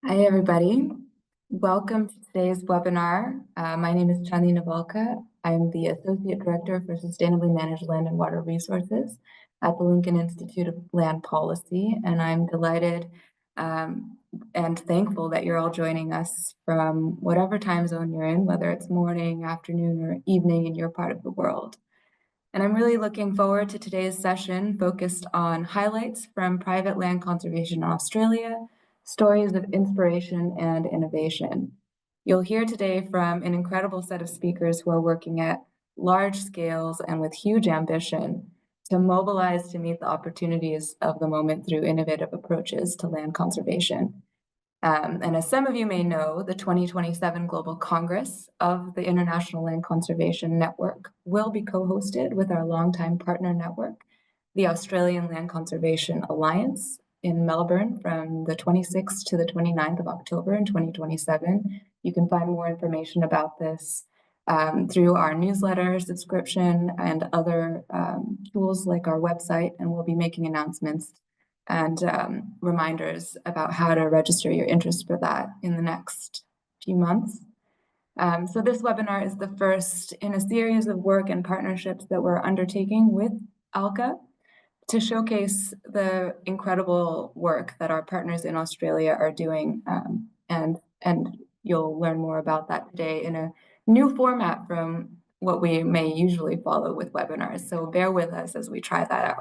Hi, everybody. Welcome to today's webinar. My name is Chani Navalka. I'm the Associate Director for Sustainably Managed Land and Water Resources at the Lincoln Institute of Land Policy, and I'm delighted and thankful that you're all joining us from whatever time zone you're in, whether it's morning, afternoon, or evening in your part of the world. And I'm really looking forward to today's session focused on highlights from private land conservation in Australia, stories of inspiration and innovation. You'll hear today from an incredible set of speakers who are working at large scales and with huge ambition to mobilize to meet the opportunities of the moment through innovative approaches to land conservation. And as some of you may know, the 2027 Global Congress of the International Land Conservation Network will be co-hosted with our longtime partner network, the Australian Land Conservation Alliance, in Melbourne from the 26th to the 29th of October in 2027. You can find more information about this through our newsletter subscription and other tools like our website, and we'll be making announcements and reminders about how to register your interest for that in the next few months. So this webinar is the first in a series of work and partnerships that we're undertaking with ILCA to showcase the incredible work that our partners in Australia are doing. And you'll learn more about that today in a new format from what we may usually follow with webinars. So bear with us as we try that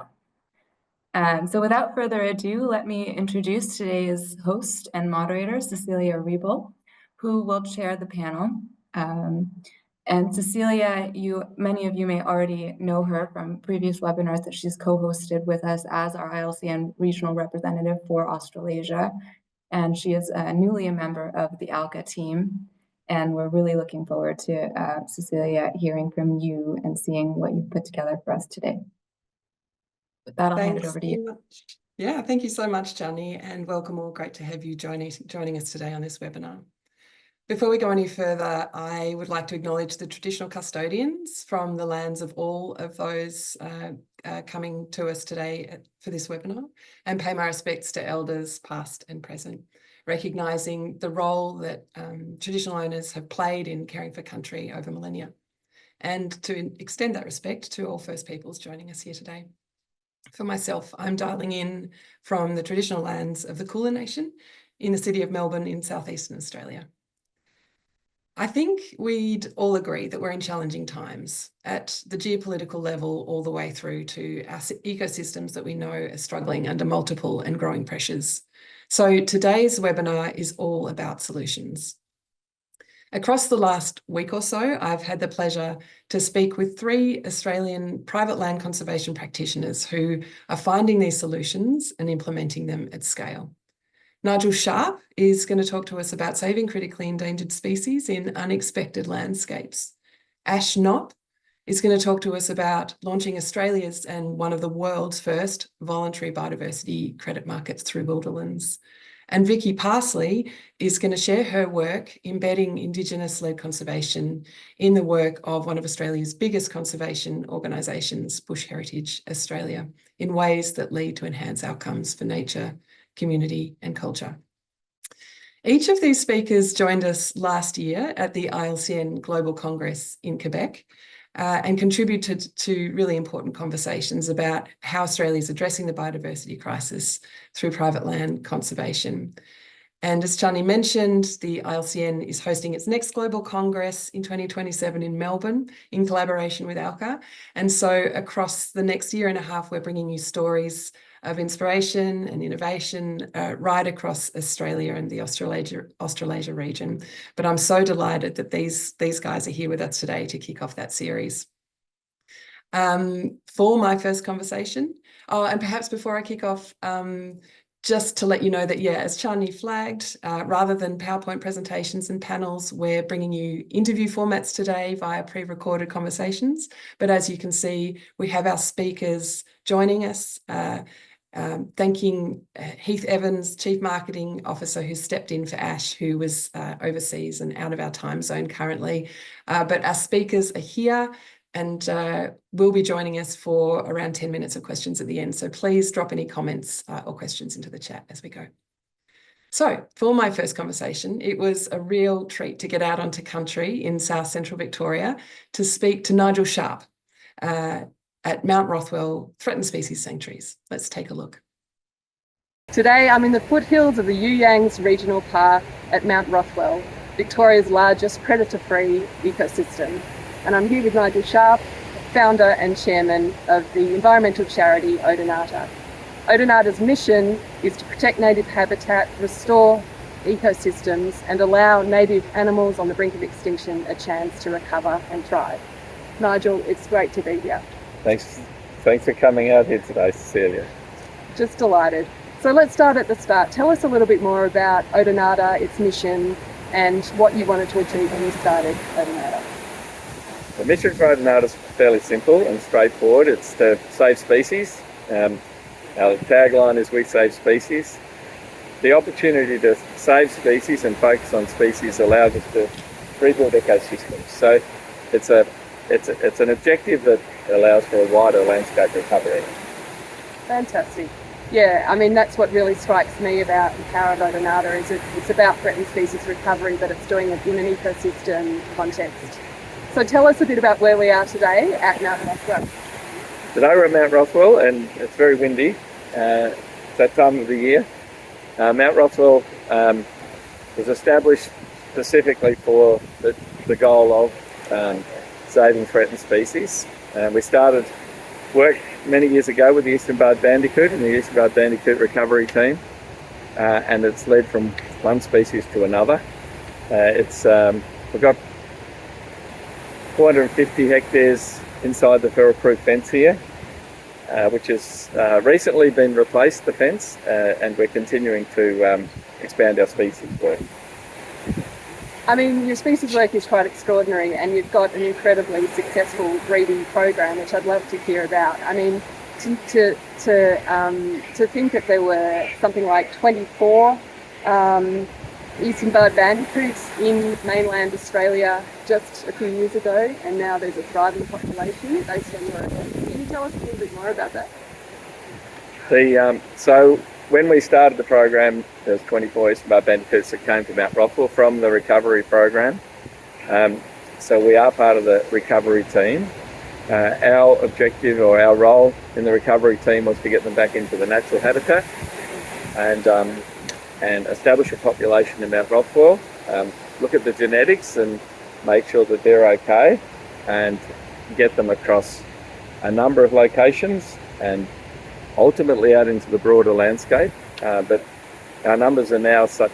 out. So without further ado, let me introduce today's host and moderator, Cecilia Riebel, who will chair the panel. And Cecilia, many of you may already know her from previous webinars that she's co-hosted with us as our ILCN regional representative for Australasia. And she is newly a member of the ALCA team. And we're really looking forward to Cecilia hearing from you and seeing what you've put together for us today. With that, I'll hand it over to you. Yeah, thank you so much, Johnny, and welcome all. Great to have you joining us today on this webinar. Before we go any further, I would like to acknowledge the traditional custodians from the lands of all of those coming to us today for this webinar, and pay my respects to elders past and present, recognising the role that traditional owners have played in caring for country over millennia, and to extend that respect to all First Peoples joining us here today. For myself, I'm dialing in from the traditional lands of the Kulin Nation in the city of Melbourne in southeastern Australia. I think we'd all agree that we're in challenging times at the geopolitical level all the way through to our ecosystems that we know are struggling under multiple and growing pressures. So today's webinar is all about solutions. Across the last week or so, I've had the pleasure to speak with 3 Australian private land conservation practitioners who are finding these solutions and implementing them at scale. Nigel Sharp is going to talk to us about saving critically endangered species in unexpected landscapes. Ash Knopp is going to talk to us about launching Australia's and one of the world's first voluntary biodiversity credit markets through Wilderlands. And Vicky Parsley is going to share her work embedding Indigenous-led conservation in the work of one of Australia's biggest conservation organisations, Bush Heritage Australia, in ways that lead to enhanced outcomes for nature, community and culture. Each of these speakers joined us last year at the ILCN Global Congress in Quebec and contributed to really important conversations about how Australia is addressing the biodiversity crisis through private land conservation. And as Chani mentioned, the ILCN is hosting its next Global Congress in 2027 in Melbourne in collaboration with ALCA. And so across the next year and a half, we're bringing you stories of inspiration and innovation right across Australia and the Australasia region. But I'm so delighted that these guys are here with us today to kick off that series. For my first conversation, and perhaps before I kick off, just to let you know that, yeah, as Chani flagged, rather than PowerPoint presentations and panels, we're bringing you interview formats today via pre-recorded conversations. But as you can see, we have our speakers joining us, thanking Heath Evans, Chief Marketing Officer, who stepped in for Ash, who was overseas and out of our time zone currently. But our speakers are here and will be joining us for around 10 minutes of questions at the end. So please drop any comments or questions into the chat as we go. So for my first conversation, it was a real treat to get out onto country in South Central Victoria to speak to Nigel Sharp at Mount Rothwell Threatened Species Sanctuaries. Let's take a look. Today I'm in the foothills of the You Yangs Regional Park at Mount Rothwell, Victoria's largest predator-free ecosystem. And I'm here with Nigel Sharp, founder and chairman of the environmental charity Odonata. Odonata's mission is to protect native habitat, restore ecosystems and allow native animals on the brink of extinction a chance to recover and thrive. Nigel, it's great to be here. Thanks for coming out here today, Cecilia. Just delighted. So let's start at the start. Tell us a little bit more about Odonata, its mission, and what you wanted to achieve when you started Odonata. The mission for Odonata is fairly simple and straightforward. It's to save species. Our tagline is "We Save Species." The opportunity to save species and focus on species allows us to rebuild ecosystems. So it's an objective that allows for a wider landscape recovery. Fantastic. Yeah, I mean, that's what really strikes me about the power of Odonata is it's about threatened species recovery, but it's doing it in an ecosystem context. So tell us a bit about where we are today at Mount Rothwell. Today we're at Mount Rothwell and it's very windy. It's that time of the year. Mount Rothwell was established specifically for the goal of saving threatened species. We started work many years ago with the Eastern Barred Bandicoot and the Eastern Barred Bandicoot recovery team, and it's led from one species to another. We've got 450 hectares inside the ferrule-proof fence here, which has recently been replaced, the fence, and we're continuing to expand our species work. I mean, your species work is quite extraordinary and you've got an incredibly successful breeding program, which I'd love to hear about. I mean, to think that there were something like 24 Eastern Barred Bandicoots in mainland Australia just a few years ago, and now there's a thriving population based on your efforts. Can you tell us a little bit more about that? So when we started the program, there was 24 Eastern Barred Bandicoots that came to Mount Rothwell from the recovery program. So we are part of the recovery team. Our objective or our role in the recovery team was to get them back into the natural habitat and establish a population in Mount Rothwell, look at the genetics and make sure that they're okay, and get them across a number of locations and ultimately out into the broader landscape. But our numbers are now such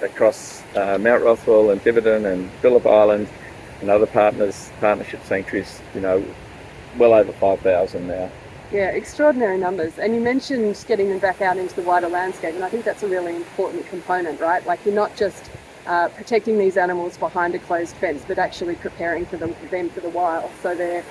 across Mount Rothwell and Tiverton and Phillip Island and other partnership sanctuaries, well over 5,000 now. Yeah, extraordinary numbers. And you mentioned getting them back out into the wider landscape, and I think that's a really important component, right? Like, you're not just protecting these animals behind a closed fence, but actually preparing for them for the wild. So they're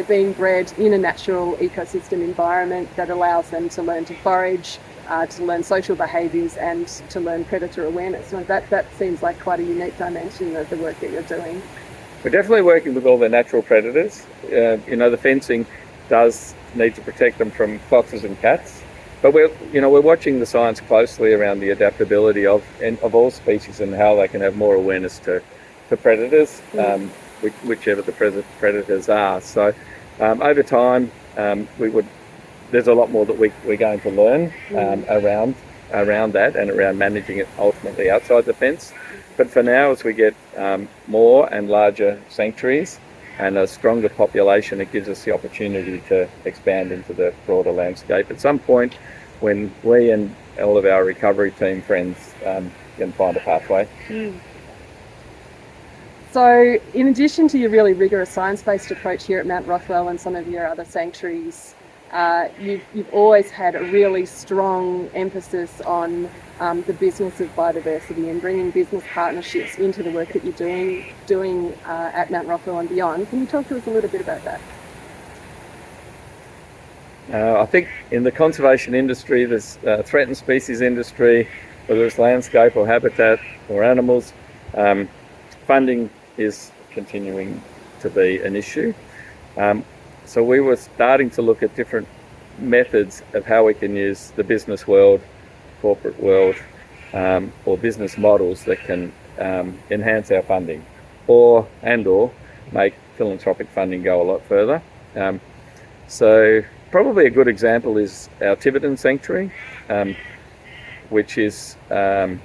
being bred in a natural ecosystem environment that allows them to learn to forage, to learn social behaviours and to learn predator awareness. So that seems like quite a unique dimension of the work that you're doing. We're definitely working with all the natural predators. The fencing does need to protect them from foxes and cats, but we're watching the science closely around the adaptability of all species and how they can have more awareness to predators, whichever the predators are. So over time, there's a lot more that we're going to learn around that and around managing it ultimately outside the fence. But for now, as we get more and larger sanctuaries and a stronger population, it gives us the opportunity to expand into the broader landscape at some point when we and all of our recovery team friends can find a pathway. So in addition to your really rigorous science-based approach here at Mount Rothwell and some of your other sanctuaries, you've always had a really strong emphasis on the business of biodiversity and bringing business partnerships into the work that you're doing at Mount Rothwell and beyond. Can you talk to us a little bit about that? I think in the conservation industry, there's threatened species industry, whether it's landscape or habitat or animals, funding is continuing to be an issue. So we were starting to look at different methods of how we can use the business world, corporate world, or business models that can enhance our funding or make philanthropic funding go a lot further. So probably a good example is our Tiverton Sanctuary, which is a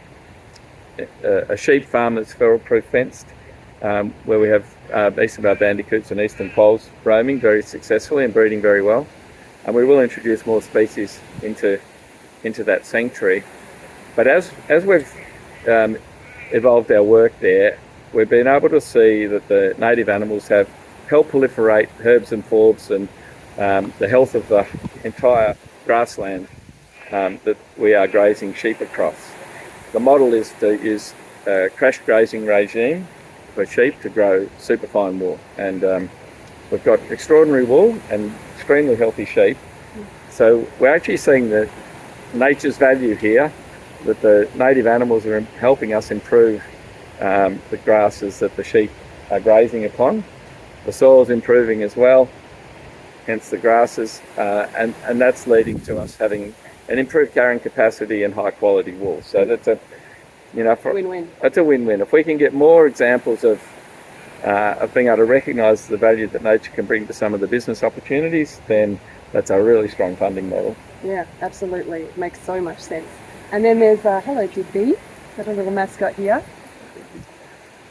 sheep farm that's feral-proof fenced, where we have eastern bar bandicoots and eastern poles roaming very successfully and breeding very well. And we will introduce more species into that sanctuary. But as we've evolved our work there, we've been able to see that the native animals have helped proliferate herbs and forbs and the health of the entire grassland that we are grazing sheep across. The model is to use a crash grazing regime for sheep to grow superfine wool, and we've got extraordinary wool and extremely healthy sheep. So we're actually seeing the nature's value here, that the native animals are helping us improve the grasses that the sheep are grazing upon. The soil's improving as well, hence the grasses, and that's leading to us having an improved carrying capacity and high quality wool. So that's a win-win. That's a win-win. If we can get more examples of being able to recognise the value that nature can bring to some of the business opportunities, then that's a really strong funding model. Yeah, absolutely. It makes so much sense. And then there's hello Jibby, got a little mascot here.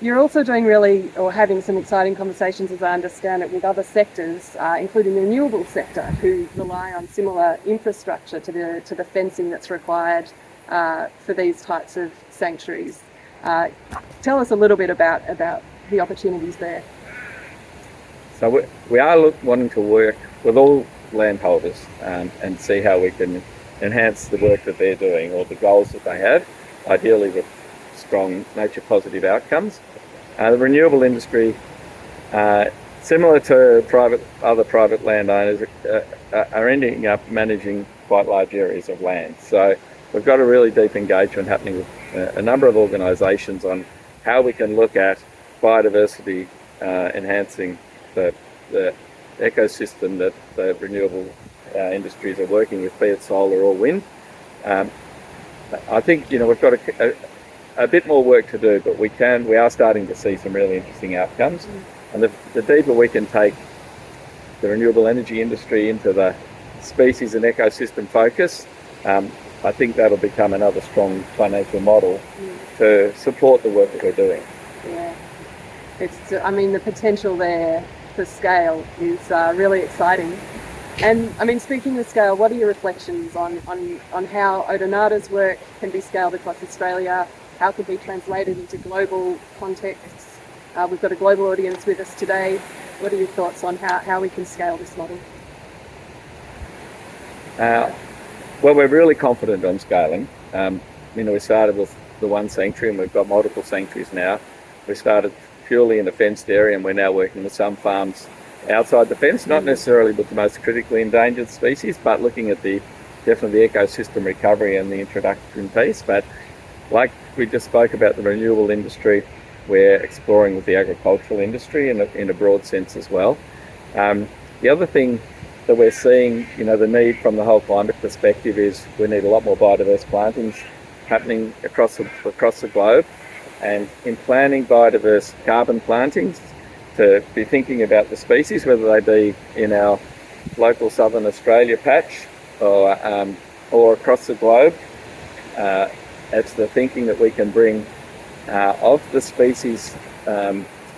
You're also having some exciting conversations, as I understand it, with other sectors, including the renewable sector, who rely on similar infrastructure to the fencing that's required for these types of sanctuaries. Tell us a little bit about the opportunities there. So we are wanting to work with all landholders and see how we can enhance the work that they're doing or the goals that they have, ideally with strong nature positive outcomes. The renewable industry, similar to other private landowners, are ending up managing quite large areas of land. So we've got a really deep engagement happening with a number of organisations on how we can look at biodiversity, enhancing the ecosystem that the renewable industries are working with, be it solar or wind. I think we've got a bit more work to do, but we are starting to see some really interesting outcomes. And the deeper we can take the renewable energy industry into the species and ecosystem focus, I think that'll become another strong financial model to support the work that we're doing. Yeah, the potential there for scale is really exciting. And speaking of scale, what are your reflections on how Odonata's work can be scaled across Australia? How could be translated into global contexts? We've got a global audience with us today. What are your thoughts on how we can scale this model? Well, we're really confident on scaling. We started with the one sanctuary and we've got multiple sanctuaries now. We started purely in a fenced area and we're now working with some farms outside the fence, not necessarily with the most critically endangered species, but looking at definitely the ecosystem recovery and the introduction piece. But like we just spoke about the renewable industry, we're exploring with the agricultural industry in a broad sense as well. The other thing that we're seeing, the need from the whole climate perspective is we need a lot more biodiverse plantings happening across the globe. And in planning biodiverse carbon plantings, to be thinking about the species, whether they be in our local Southern Australia patch or across the globe, it's the thinking that we can bring of the species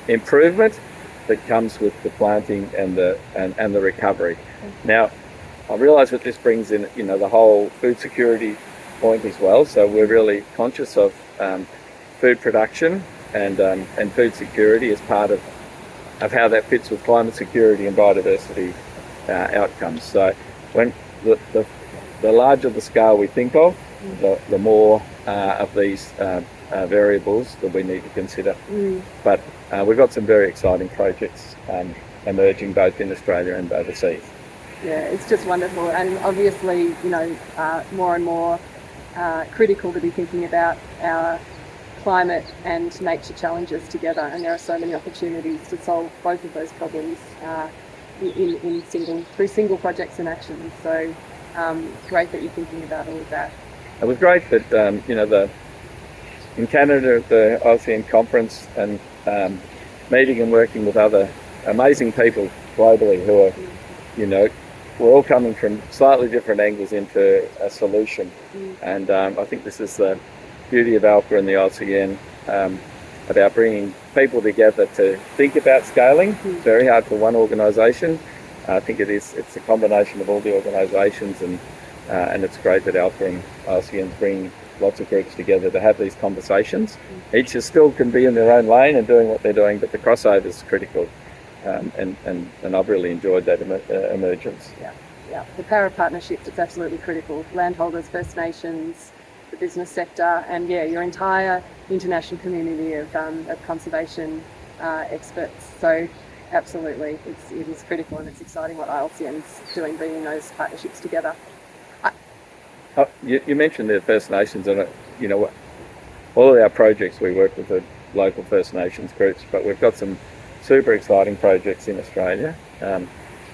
improvement that comes with the planting and the recovery. Now, I realise that this brings in the whole food security point as well. So we're really conscious of food production and food security as part of how that fits with climate security and biodiversity outcomes. So when the larger the scale we think of, the more of these variables that we need to consider. But we've got some very exciting projects emerging both in Australia and overseas. Yeah, it's just wonderful, and obviously, more and more critical to be thinking about our climate and nature challenges together, and there are so many opportunities to solve both of those problems through single projects and actions. So great that you're thinking about all of that. It was great that in Canada at the ILCN conference and meeting and working with other amazing people globally who are, you know, we're all coming from slightly different angles into a solution. And I think this is the beauty of ALPA and the ILCN, about bringing people together to think about scaling. It's very hard for one organisation. I think it's a combination of all the organisations, and it's great that ALPA and ILCN is bringing lots of groups together to have these conversations. Each is still can be in their own lane and doing what they're doing, but the crossover is critical. And I've really enjoyed that emergence. Yeah, the power of partnerships is absolutely critical. Landholders, First Nations, the business sector, and yeah, your entire international community of conservation experts. So absolutely, it is critical, and it's exciting what ILCN is doing, bringing those partnerships together. You mentioned the First Nations, and you know, all of our projects we work with the local First Nations groups, but we've got some super exciting projects in Australia,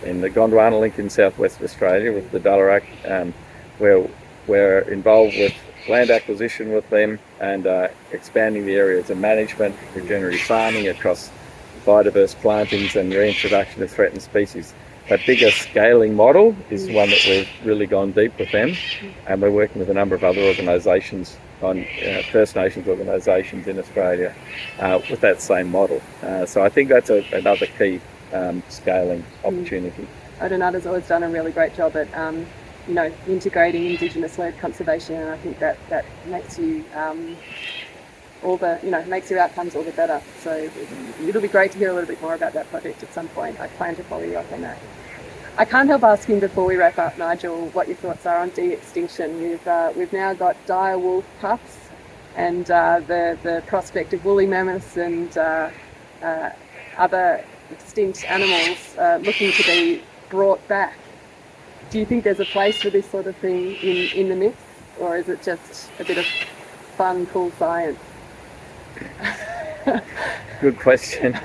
in the Gondwana link in southwest Australia with the Dalarak, where we're involved with land acquisition with them and expanding the areas of management, regenerative farming across biodiverse plantings and reintroduction of threatened species. That bigger scaling model is one that we've really gone deep with them, and we're working with a number of other organisations on First Nations organisations in Australia with that same model. So I think that's another key scaling opportunity. Odonata's always done a really great job at integrating Indigenous-led conservation, and I think that makes you makes your outcomes all the better. So it'll be great to hear a little bit more about that project at some point. I plan to follow you up on that. I can't help asking before we wrap up, Nigel, what your thoughts are on de-extinction. We've now got dire wolf pups and the prospect of woolly mammoths and other extinct animals looking to be brought back. Do you think there's a place for this sort of thing in the mix, or is it just a bit of fun, cool science? Good question.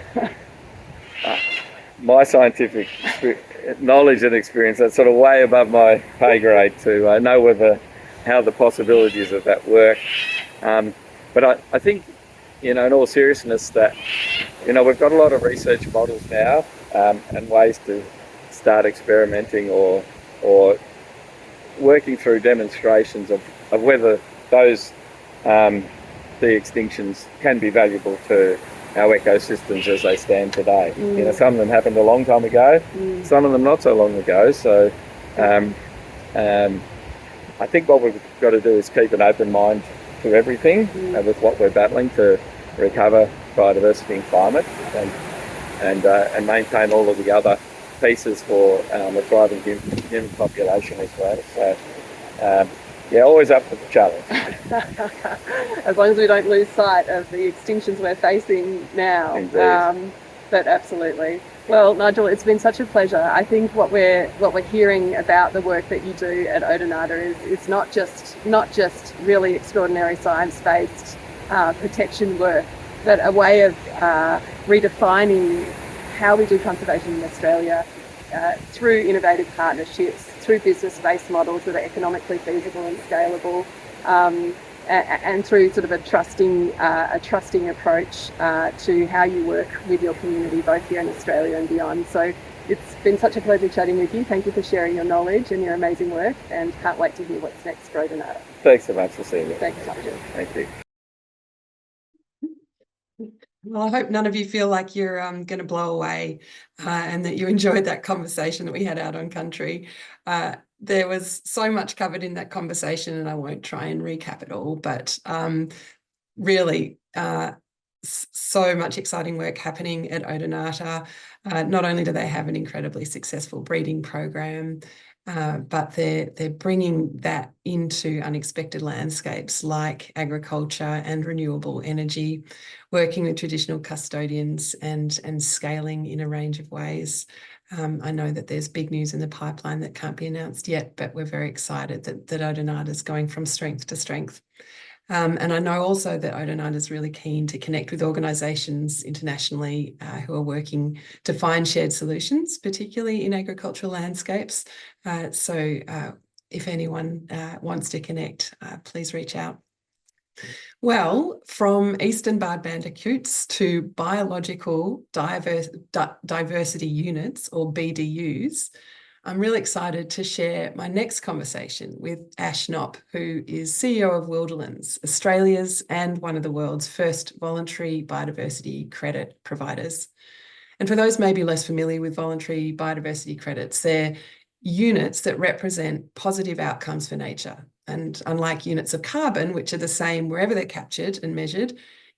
My scientific knowledge and experience, that's sort of way above my pay grade to know how the possibilities of that work. But I think, in all seriousness, that we've got a lot of research models now and ways to start experimenting or working through demonstrations of whether those de-extinctions can be valuable to our ecosystems as they stand today. Some of them happened a long time ago, some of them not so long ago. So I think what we've got to do is keep an open mind to everything with what we're battling to recover biodiversity and climate, and maintain all of the other pieces for a thriving human population as well. So always up for the challenge. As long as we don't lose sight of the extinctions we're facing now. Indeed. But absolutely. Well, Nigel, it's been such a pleasure. I think what we're hearing about the work that you do at Odonata is not just really extraordinary science-based protection work, but a way of redefining how we do conservation in Australia through innovative partnerships, through business-based models that are economically feasible and scalable, and through sort of a trusting approach to how you work with your community, both here in Australia and beyond. So it's been such a pleasure chatting with you. Thank you for sharing your knowledge and your amazing work, and can't wait to hear what's next for Odonata. Thanks so much for seeing me. Thanks, Nigel. Thank you. Well, I hope none of you feel like you're going to blow away and that you enjoyed that conversation that we had out on country. There was so much covered in that conversation, and I won't try and recap it all, but really so much exciting work happening at Odonata. Not only do they have an incredibly successful breeding program, but they're bringing that into unexpected landscapes like agriculture and renewable energy, working with traditional custodians and scaling in a range of ways. I know that there's big news in the pipeline that can't be announced yet, but we're very excited that Odonata is going from strength to strength. And I know also that Odonata is really keen to connect with organisations internationally who are working to find shared solutions, particularly in agricultural landscapes. So if anyone wants to connect, please reach out. Well, from eastern barred bandicoots to biological diversity units, or BDUs, I'm really excited to share my next conversation with Ash Knopp, who is CEO of Wilderlands, Australia's and one of the world's first voluntary biodiversity credit providers. And for those maybe less familiar with voluntary biodiversity credits, they're units that represent positive outcomes for nature. And unlike units of carbon, which are the same wherever they're captured and measured,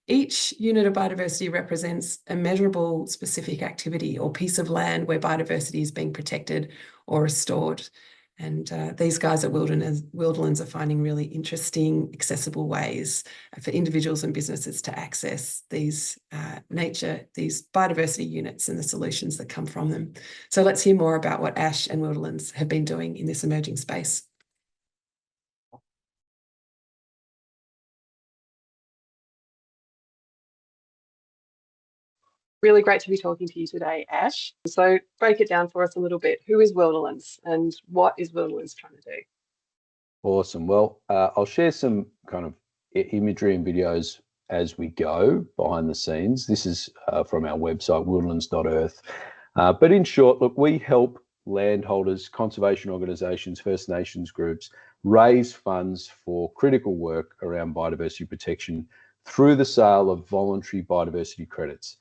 each unit of biodiversity represents a measurable specific activity or piece of land where biodiversity is being protected or restored. And these guys at Wilderlands are finding really interesting, accessible ways for individuals and businesses to access these these biodiversity units and the solutions that come from them. So let's hear more about what Ash and Wilderlands have been doing in this emerging space. Really great to be talking to you today, Ash. So break it down for us a little bit. Who is Wilderlands and what is Wilderlands trying to do? Awesome. Well, I'll share some kind of imagery and videos as we go behind the scenes. This is from our website, wildlands.earth. But in short, look, we help landholders, conservation organisations, First Nations groups raise funds for critical work around biodiversity protection through the sale of voluntary biodiversity credits.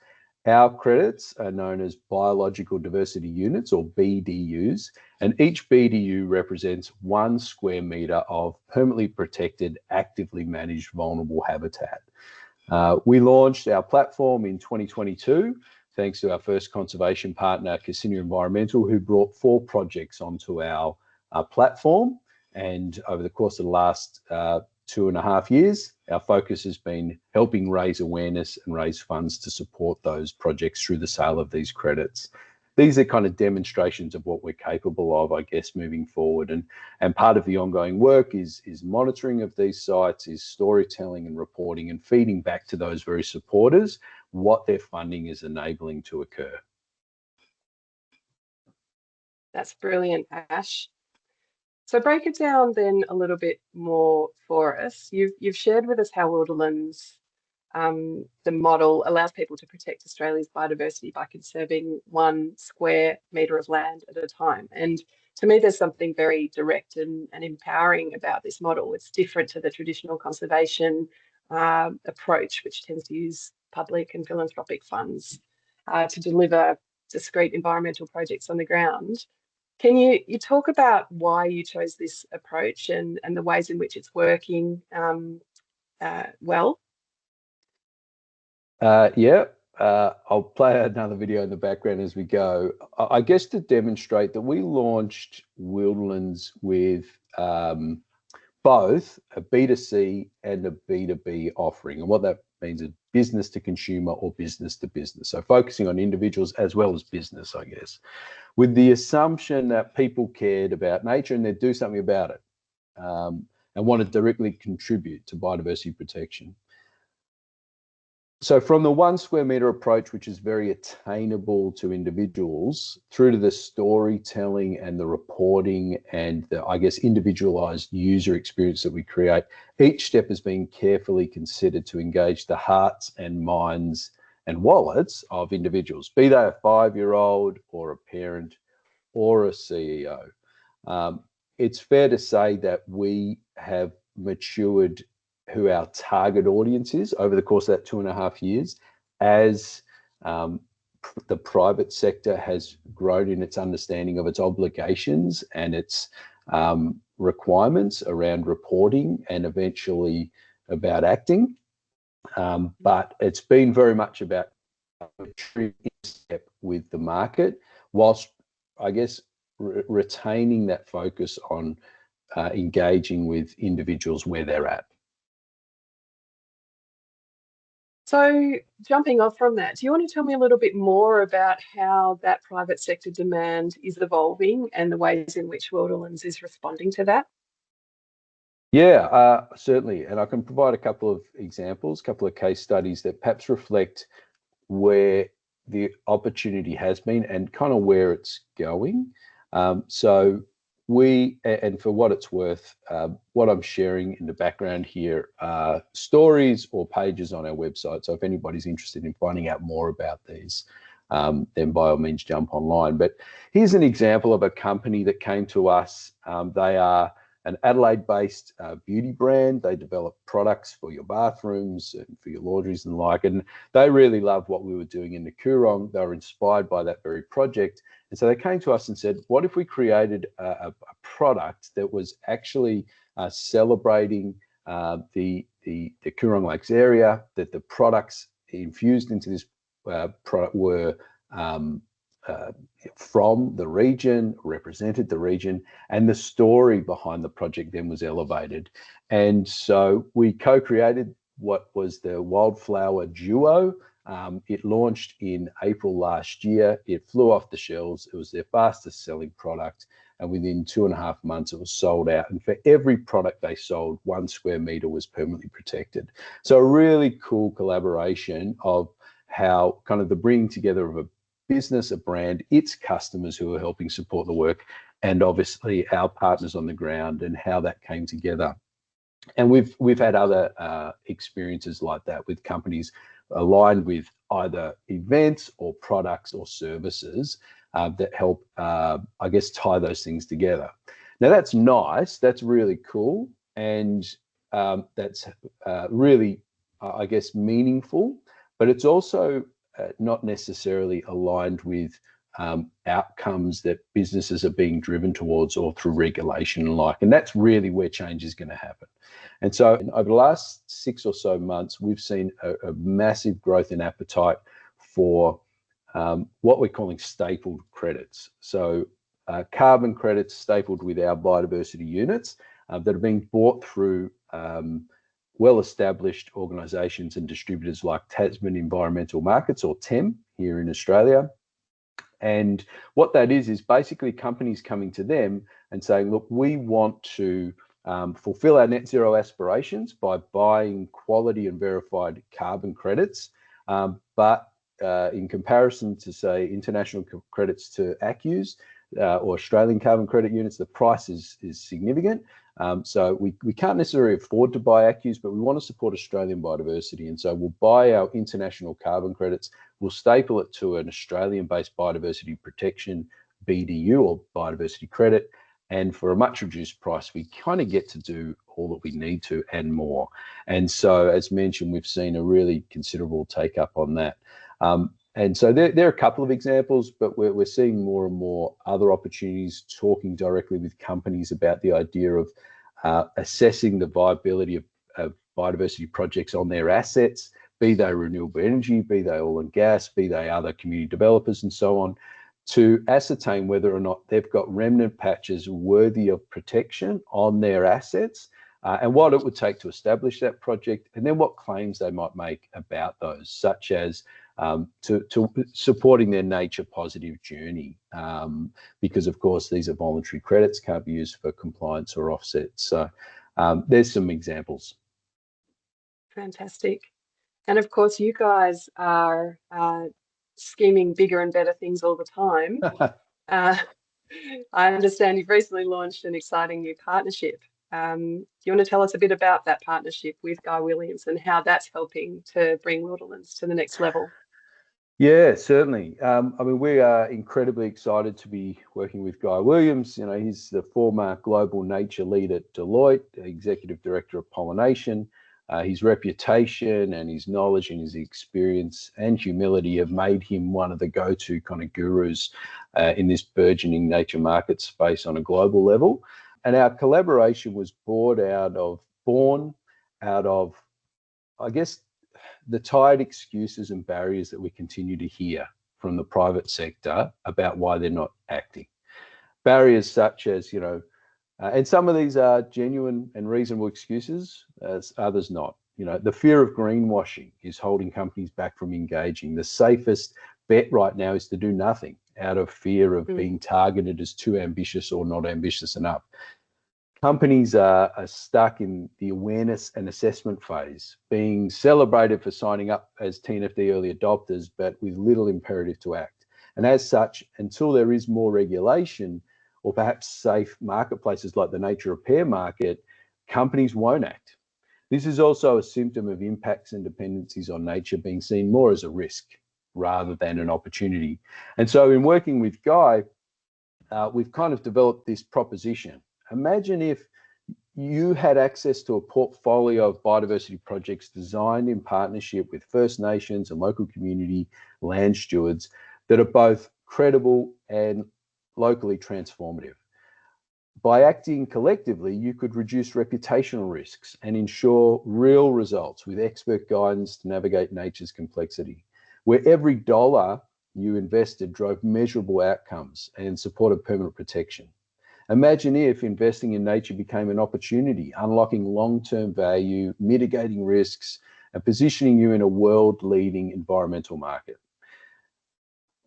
Our credits are known as biological diversity units, or BDUs, and each BDU represents 1 square metre of permanently protected, actively managed vulnerable habitat. We launched our platform in 2022, thanks to our first conservation partner, Cassinia Environmental, who brought 4 projects onto our platform. And over the course of the last 2.5 years, our focus has been helping raise awareness and raise funds to support those projects through the sale of these credits. These are kind of demonstrations of what we're capable of, I guess, moving forward. And part of the ongoing work is monitoring of these sites, is storytelling and reporting and feeding back to those very supporters what their funding is enabling to occur. That's brilliant, Ash. So break it down then a little bit more for us. You've shared with us how Wilderlands, the model, allows people to protect Australia's biodiversity by conserving 1 square metre of land at a time. And to me, there's something very direct and empowering about this model. It's different to the traditional conservation approach, which tends to use public and philanthropic funds to deliver discrete environmental projects on the ground. Can you talk about why you chose this approach and the ways in which it's working well? I'll play another video in the background as we go. I guess to demonstrate that we launched Wilderlands with both a B2C and a B2B offering. And what that means is business to consumer or business to business. So focusing on individuals as well as business, I guess, with the assumption that people cared about nature and they'd do something about it and want to directly contribute to biodiversity protection. So from the 1 square metre approach, which is very attainable to individuals, through to the storytelling and the reporting and the, I guess, individualised user experience that we create, each step has been carefully considered to engage the hearts and minds and wallets of individuals, be they a 5-year-old or a parent or a CEO. It's fair to say that we have matured who our target audience is over the course of that 2.5 years, as the private sector has grown in its understanding of its obligations and its requirements around reporting and eventually about acting. But it's been very much about step with the market, whilst I guess retaining that focus on engaging with individuals where they're at. So jumping off from that, do you want to tell me a little bit more about how that private sector demand is evolving and the ways in which Wilderlands is responding to that? Yeah, certainly. And I can provide a couple of examples, a couple of case studies that perhaps reflect where the opportunity has been and kind of where it's going. So and for what it's worth, what I'm sharing in the background here are stories or pages on our website. So if anybody's interested in finding out more about these, then by all means jump online. But here's an example of a company that came to us. They are an Adelaide-based beauty brand. They develop products for your bathrooms and for your laundries and the like. And they really loved what we were doing in the Coorong. They were inspired by that very project. And so they came to us and said, what if we created a product that was actually celebrating the Coorong Lakes area, that the products infused into this product were from the region, represented the region, and the story behind the project then was elevated. And so we co-created what was the Wildflower Duo. It launched in April last year. It flew off the shelves. It was their fastest selling product. And within 2.5 months, it was sold out. And for every product they sold, 1 square meter was permanently protected. So a really cool collaboration of how kind of the bringing together of a business, a brand, its customers who are helping support the work, and obviously our partners on the ground, and how that came together. And we've had other experiences like that with companies aligned with either events or products or services that help, I guess, tie those things together. Now that's nice, that's really cool, and that's really, I guess, meaningful, but it's also not necessarily aligned with outcomes that businesses are being driven towards, or through regulation and like, and that's really where change is going to happen. And so over the last 6 or so months, we've seen a massive growth in appetite for what we're calling stapled credits. So carbon credits stapled with our biodiversity units that are being bought through well-established organisations and distributors like Tasman Environmental Markets, or TEM, here in Australia. And what that is basically companies coming to them and saying, look, we want to fulfill our net zero aspirations by buying quality and verified carbon credits. But in comparison to, say, international credits to ACCUs or Australian carbon credit units, the price is significant. So we can't necessarily afford to buy ACCUs, but we want to support Australian biodiversity. And so we'll buy our international carbon credits, we'll staple it to an Australian-based biodiversity protection BDU, or biodiversity credit. And for a much reduced price, we kind of get to do all that we need to and more. And so, as mentioned, we've seen a really considerable take up on that. And so there are a couple of examples, but we're seeing more and more other opportunities, talking directly with companies about the idea of assessing the viability of biodiversity projects on their assets, be they renewable energy, be they oil and gas, be they other community developers and so on, to ascertain whether or not they've got remnant patches worthy of protection on their assets, and what it would take to establish that project, and then what claims they might make about those, such as to supporting their nature positive journey, because of course these are voluntary credits, can't be used for compliance or offsets. So there's some examples. Fantastic. And of course you guys are scheming bigger and better things all the time. I understand you've recently launched an exciting new partnership. Do you want to tell us a bit about that partnership with Guy Williams and how that's helping to bring Wildlands to the next level? Yeah, certainly. I mean, we are incredibly excited to be working with Guy Williams. You know, he's the former global nature lead at Deloitte, executive director of pollination. His reputation and his knowledge and his experience and humility have made him one of the go-to kind of gurus in this burgeoning nature market space on a global level. And our collaboration was born out of, I guess, the tired excuses and barriers that we continue to hear from the private sector about why they're not acting. Barriers such as, you know, and some of these are genuine and reasonable excuses, as others not. You know, the fear of greenwashing is holding companies back from engaging. The safest bet right now is to do nothing out of fear of being targeted as too ambitious or not ambitious enough. Companies are stuck in the awareness and assessment phase, being celebrated for signing up as TNFD early adopters, but with little imperative to act. And as such, until there is more regulation, or perhaps safe marketplaces like the nature repair market, companies won't act. This is also a symptom of impacts and dependencies on nature being seen more as a risk rather than an opportunity. And so in working with Guy, we've kind of developed this proposition. Imagine if you had access to a portfolio of biodiversity projects designed in partnership with First Nations and local community land stewards that are both credible and locally transformative. By acting collectively, you could reduce reputational risks and ensure real results with expert guidance to navigate nature's complexity, where every dollar you invested drove measurable outcomes and supported permanent protection. Imagine if investing in nature became an opportunity, unlocking long-term value, mitigating risks, and positioning you in a world-leading environmental market.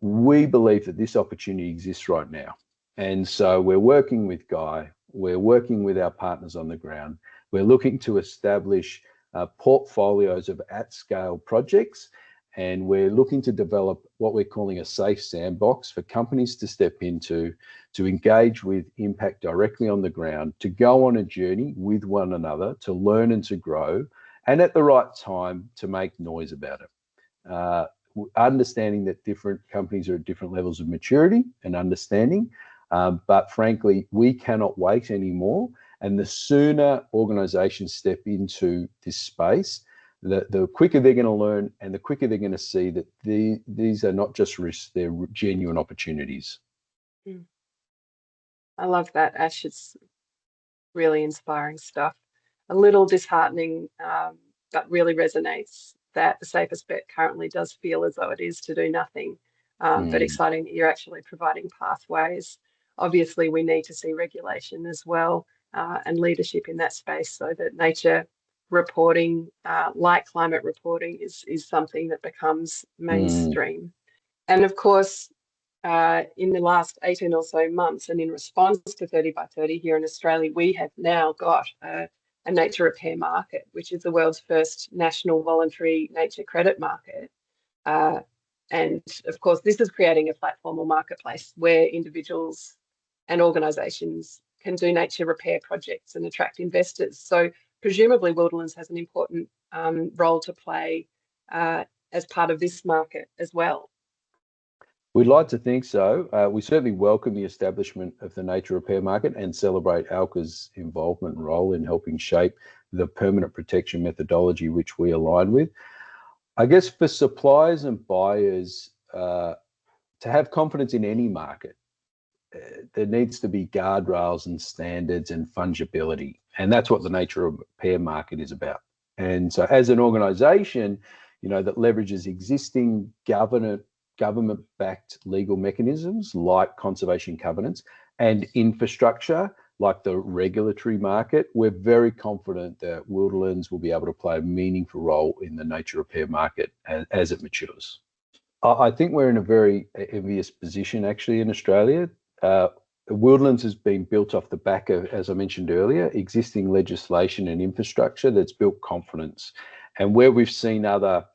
We believe that this opportunity exists right now. And so we're working with Guy, we're working with our partners on the ground, we're looking to establish portfolios of at-scale projects, and we're looking to develop what we're calling a safe sandbox for companies to step into, to engage with impact directly on the ground, to go on a journey with one another, to learn and to grow, and at the right time to make noise about it. Understanding that different companies are at different levels of maturity and understanding, but frankly, we cannot wait anymore. And the sooner organizations step into this space, the quicker they're going to learn and the quicker they're going to see that these are not just risks, they're genuine opportunities. I love that, Ash. It's really inspiring stuff. A little disheartening, but really resonates that the safest bet currently does feel as though it is to do nothing, but exciting that you're actually providing pathways. Obviously, we need to see regulation as well and leadership in that space so that nature reporting, like climate reporting, is something that becomes mainstream. And of course, in the last 18 or so months, and in response to 30 by 30 here in Australia, we have now got a nature repair market, which is the world's first national voluntary nature credit market. And of course, this is creating a platform or marketplace where individuals and organisations can do nature repair projects and attract investors. So presumably Wilderlands has an important role to play as part of this market as well. We'd like to think so. We certainly welcome the establishment of the nature repair market and celebrate ALCA's involvement and role in helping shape the permanent protection methodology which we align with. I guess for suppliers and buyers to have confidence in any market, there needs to be guardrails and standards and fungibility. And that's what the nature repair market is about. And so as an organisation, that leverages existing government-backed legal mechanisms like conservation covenants and infrastructure like the regulatory market, we're very confident that Wilderlands will be able to play a meaningful role in the nature repair market as it matures. I think we're in a very envious position actually in Australia. Wilderlands has been built off the back of, as I mentioned earlier, existing legislation and infrastructure that's built confidence. And where we've seen other,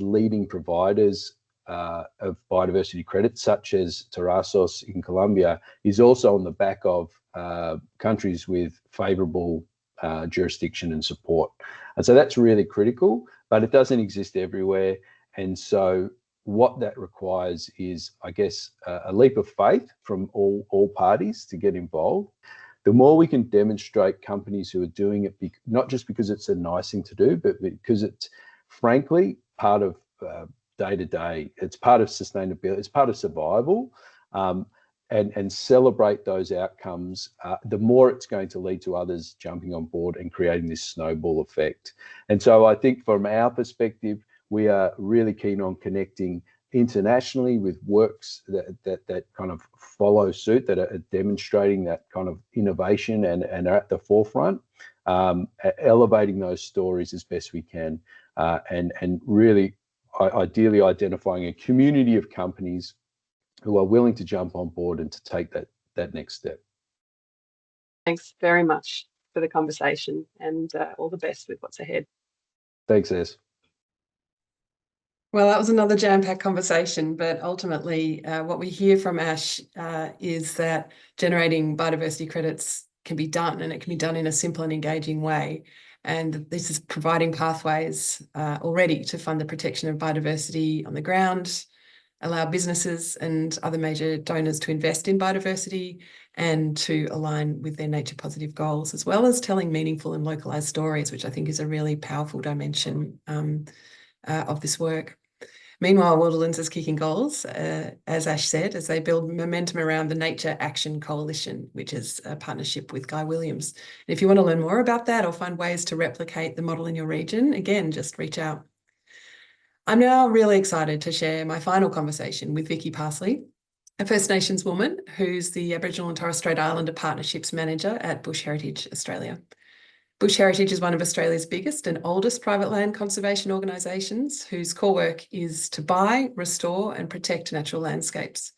leading providers of biodiversity credits, such as Terrasos in Colombia, is also on the back of countries with favourable jurisdiction and support. And so that's really critical, but it doesn't exist everywhere. And so what that requires is, a leap of faith from all parties to get involved. The more we can demonstrate companies who are doing it, not just because it's a nice thing to do, but because it's frankly part of day-to-day, it's part of sustainability, it's part of survival, and celebrate those outcomes, the more it's going to lead to others jumping on board and creating this snowball effect. And so I think from our perspective, we are really keen on connecting internationally with works that kind of follow suit, that are demonstrating that kind of innovation and are at the forefront, elevating those stories as best we can, and really ideally identifying a community of companies who are willing to jump on board and to take that next step. Thanks very much for the conversation, and all the best with what's ahead. Thanks, Ez. Well, that was another jam-packed conversation, but ultimately what we hear from Ash is that generating biodiversity credits can be done, and it can be done in a simple and engaging way. And this is providing pathways already to fund the protection of biodiversity on the ground, allow businesses and other major donors to invest in biodiversity and to align with their nature positive goals, as well as telling meaningful and localized stories, which I think is a really powerful dimension of this work. Meanwhile, Waterlands is kicking goals, as Ash said, as they build momentum around the Nature Action Coalition, which is a partnership with Guy Williams. And if you want to learn more about that or find ways to replicate the model in your region, again, just reach out. I'm now really excited to share my final conversation with Vicky Parsley, a First Nations woman who's the Aboriginal and Torres Strait Islander Partnerships Manager at Bush Heritage Australia. Bush Heritage is one of Australia's biggest and oldest private land conservation organisations whose core work is to buy, restore and protect natural landscapes.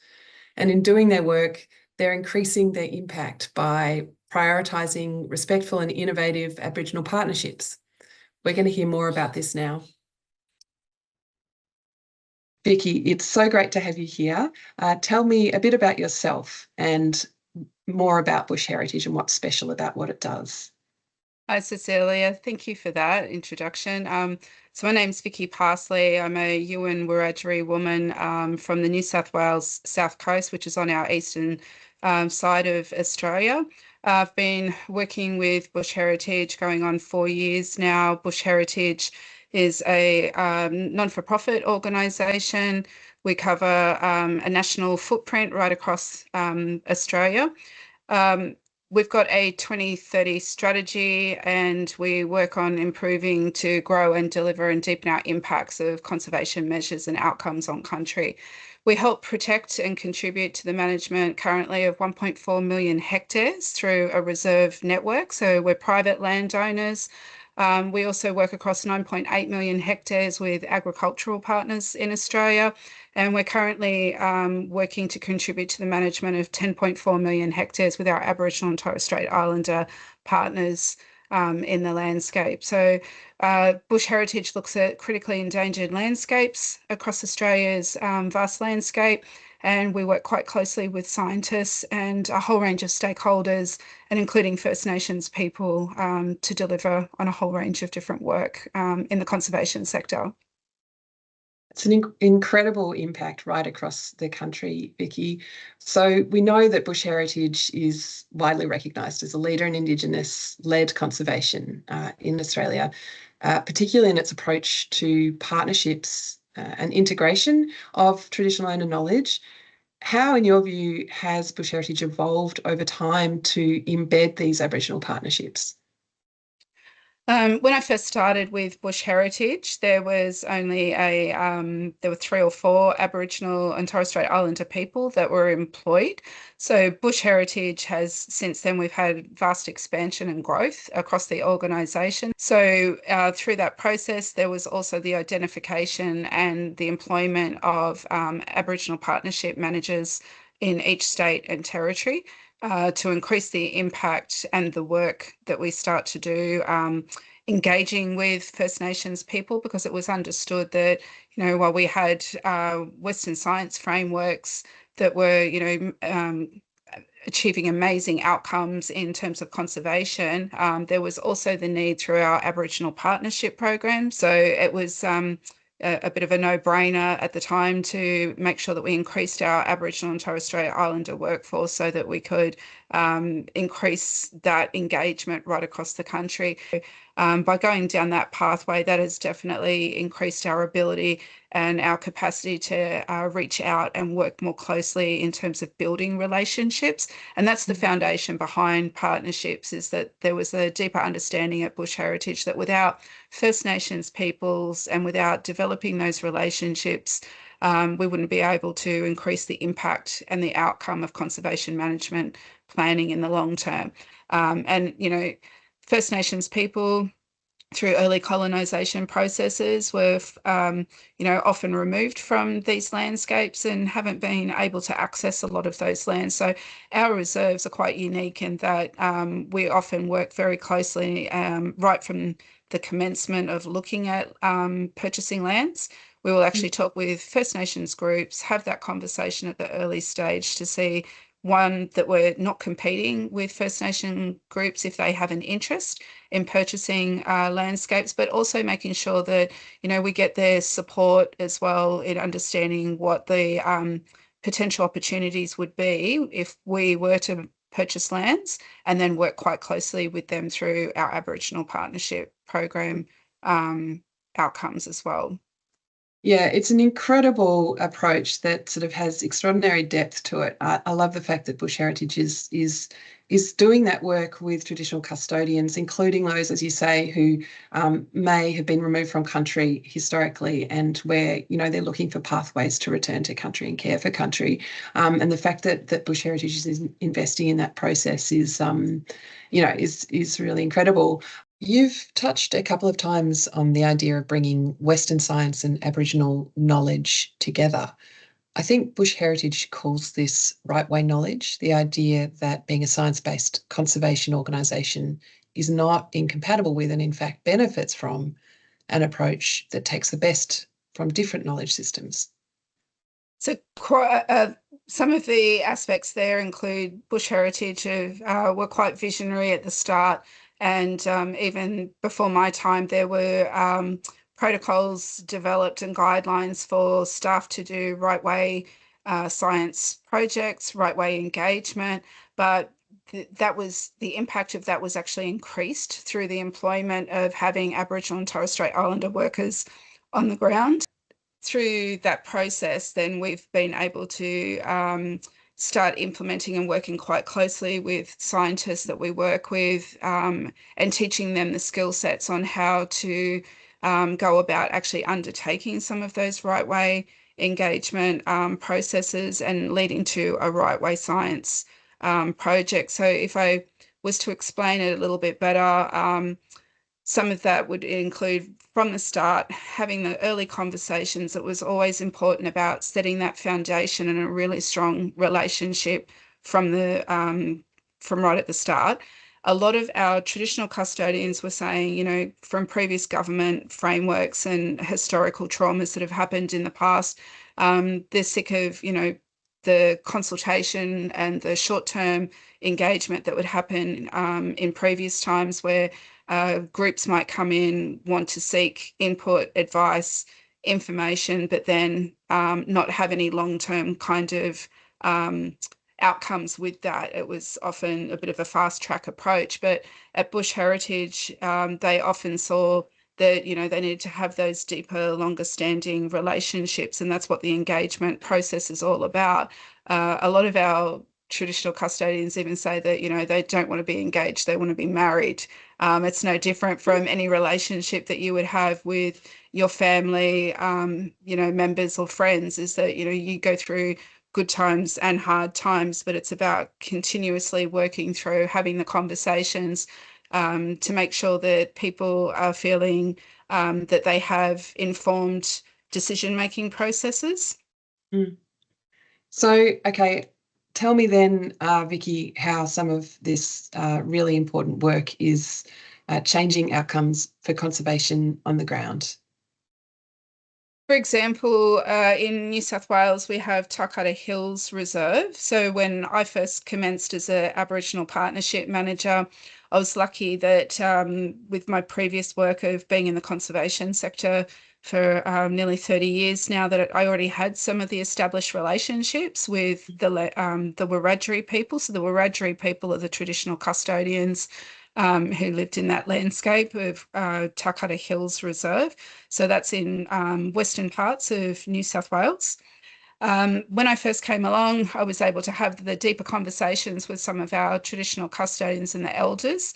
And in doing their work, they're increasing their impact by prioritising respectful and innovative Aboriginal partnerships. We're going to hear more about this now. Vicky, it's so great to have you here. Tell me a bit about yourself and more about Bush Heritage and what's special about what it does. Hi, Cecilia. Thank you for that introduction. So my name's Vicky Parsley. I'm a Yuin Wiradjuri woman from the New South Wales South Coast, which is on our eastern side of Australia. I've been working with Bush Heritage going on 4 years now. Bush Heritage is a non-for-profit organisation. We cover a national footprint right across Australia. We've got a 2030 strategy and we work on improving to grow and deliver and deepen our impacts of conservation measures and outcomes on country. We help protect and contribute to the management currently of 1.4 million hectares through a reserve network. So we're private landowners. We also work across 9.8 million hectares with agricultural partners in Australia. And we're currently working to contribute to the management of 10.4 million hectares with our Aboriginal and Torres Strait Islander partners in the landscape. So Bush Heritage looks at critically endangered landscapes across Australia's vast landscape. And we work quite closely with scientists and a whole range of stakeholders, and including First Nations people, to deliver on a whole range of different work in the conservation sector. It's an incredible impact right across the country, Vicky. So we know that Bush Heritage is widely recognised as a leader in Indigenous-led conservation in Australia, particularly in its approach to partnerships and integration of traditional owner knowledge. How, in your view, has Bush Heritage evolved over time to embed these Aboriginal partnerships? When I first started with Bush Heritage, there was only there were 3 or 4 Aboriginal and Torres Strait Islander people that were employed. So Bush Heritage has, since then, we've had vast expansion and growth across the organisation. So through that process, there was also the identification and the employment of Aboriginal partnership managers in each state and territory. To increase the impact and the work that we start to do, engaging with First Nations people, because it was understood that, you know, while we had Western science frameworks that were, you know, achieving amazing outcomes in terms of conservation, there was also the need through our Aboriginal partnership program. So it was a bit of a no-brainer at the time to make sure that we increased our Aboriginal and Torres Strait Islander workforce so that we could increase that engagement right across the country. By going down that pathway, that has definitely increased our ability and our capacity to reach out and work more closely in terms of building relationships. And that's the foundation behind partnerships, is that there was a deeper understanding at Bush Heritage that without First Nations peoples and without developing those relationships, we wouldn't be able to increase the impact and the outcome of conservation management planning in the long term. And, you know, First Nations people, through early colonisation processes, were, you know, often removed from these landscapes and haven't been able to access a lot of those lands. So our reserves are quite unique in that we often work very closely right from the commencement of looking at purchasing lands. We will actually talk with First Nations groups, have that conversation at the early stage to see, one, that we're not competing with First Nation groups if they have an interest in purchasing landscapes, but also making sure that, we get their support as well in understanding what the potential opportunities would be if we were to purchase lands, and then work quite closely with them through our Aboriginal Partnership Program outcomes as well. Yeah, it's an incredible approach that sort of has extraordinary depth to it. I love the fact that Bush Heritage is doing that work with traditional custodians, including those, as you say, who may have been removed from country historically, and where they're looking for pathways to return to country and care for country. And the fact that Bush Heritage is investing in that process is really incredible. You've touched a couple of times on the idea of bringing Western science and Aboriginal knowledge together. I think Bush Heritage calls this right way knowledge, the idea that being a science-based conservation organisation is not incompatible with, and in fact benefits from, an approach that takes the best from different knowledge systems. So some of the aspects there include Bush Heritage were quite visionary at the start. And even before my time, there were protocols developed and guidelines for staff to do right way science projects, right way engagement. But the impact of that was actually increased through the employment of having Aboriginal and Torres Strait Islander workers on the ground. Through that process, then we've been able to start implementing and working quite closely with scientists that we work with, and teaching them the skill sets on how to go about actually undertaking some of those right way engagement processes and leading to a right way science project. So if I was to explain it a little bit better, some of that would include, from the start, having the early conversations. It was always important about setting that foundation and a really strong relationship from right at the start. A lot of our traditional custodians were saying, from previous government frameworks and historical traumas that have happened in the past, they're sick of, the consultation and the short-term engagement that would happen in previous times, where groups might come in, want to seek input, advice, information, but then not have any long-term kind of outcomes with that. It was often a bit of a fast-track approach. But at Bush Heritage, they often saw that, they needed to have those deeper, longer-standing relationships, and that's what the engagement process is all about. A lot of our traditional custodians even say that, they don't want to be engaged, they want to be married. It's no different from any relationship that you would have with your family, members or friends, is that, you go through good times and hard times, but it's about continuously working through, having the conversations to make sure that people are feeling that they have informed decision-making processes. So, okay, tell me then, Vicky, how some of this really important work is changing outcomes for conservation on the ground. For example, in New South Wales, we have Tarcutta Hills Reserve. So when I first commenced as an Aboriginal Partnership Manager, I was lucky that with my previous work of being in the conservation sector for nearly 30 years now, that I already had some of the established relationships with the Wiradjuri people. So the Wiradjuri people are the traditional custodians who lived in that landscape of Tarcutta Hills Reserve. So that's in western parts of New South Wales. When I first came along, I was able to have the deeper conversations with some of our traditional custodians and the elders.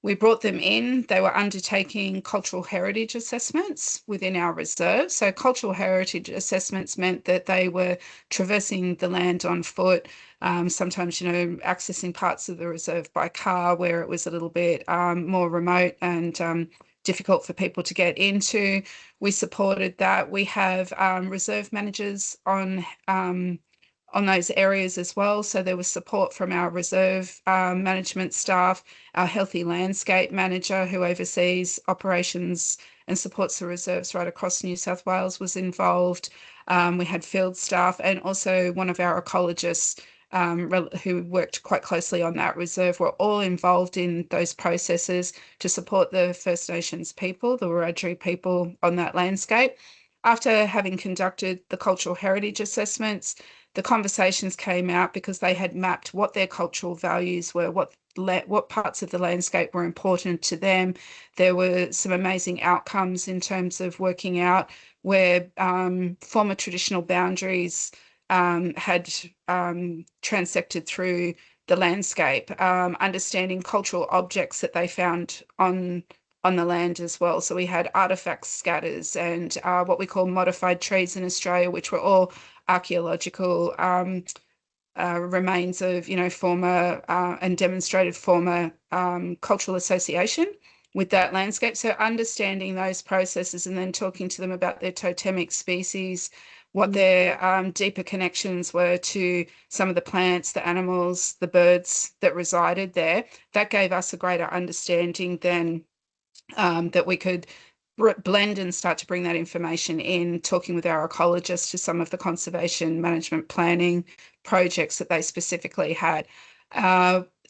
We brought them in. They were undertaking cultural heritage assessments within our reserve. So cultural heritage assessments meant that they were traversing the land on foot, sometimes, accessing parts of the reserve by car where it was a little bit more remote and difficult for people to get into. We supported that. We have reserve managers on on those areas as well. So there was support from our reserve management staff, our healthy landscape manager who oversees operations and supports the reserves right across New South Wales was involved. We had field staff and also one of our ecologists who worked quite closely on that reserve were all involved in those processes to support the First Nations people, the Wiradjuri people on that landscape. After having conducted the cultural heritage assessments, the conversations came out because they had mapped what their cultural values were, what parts of the landscape were important to them. There were some amazing outcomes in terms of working out where former traditional boundaries had transected through the landscape, understanding cultural objects that they found on the land as well. So we had artifacts scatters and what we call modified trees in Australia, which were all archaeological remains of, former and demonstrated former cultural association with that landscape. So understanding those processes and then talking to them about their totemic species, what their deeper connections were to some of the plants, the animals, the birds that resided there, that gave us a greater understanding then that we could blend and start to bring that information in, talking with our ecologists to some of the conservation management planning projects that they specifically had.